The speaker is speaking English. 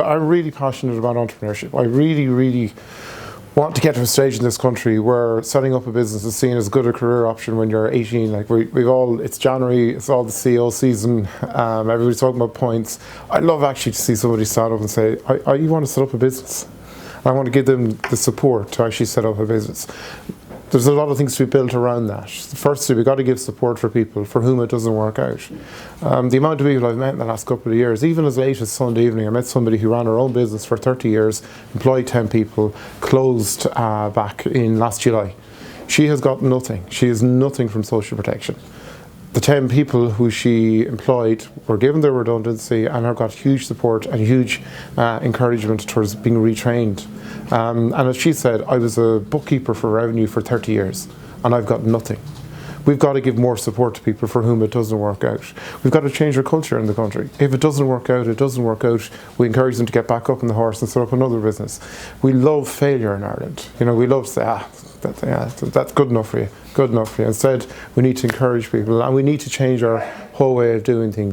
I'm really passionate about entrepreneurship. I really want to get to a stage in this country where setting up a business is seen as a good career option when you're 18. Like it's January, it's all the CEO season, everybody's talking about points. I'd love actually to see somebody stand up and say, you want to set up a business? I want to give them the support to actually set up a business. There's a lot of things to be built around that. Firstly, we've got to give support for people for whom it doesn't work out. The amount of people I've met in the last couple of years, even as late as Sunday evening, I met somebody who ran her own business for 30 years, employed 10 people, closed back in last July. She has got nothing. She has nothing from social protection. The 10 people who she employed were given their redundancy and have got huge support and huge encouragement towards being retrained. And as she said, I was a bookkeeper for revenue for 30 years and I've got nothing. We've got to give more support to people for whom it doesn't work out. We've got to change our culture in the country. If it doesn't work out, it doesn't work out. We encourage them to get back up on the horse and set up another business. We love failure in Ireland. We love to say, that's good enough for you, good enough for you. Instead, we need to encourage people and we need to change our whole way of doing things.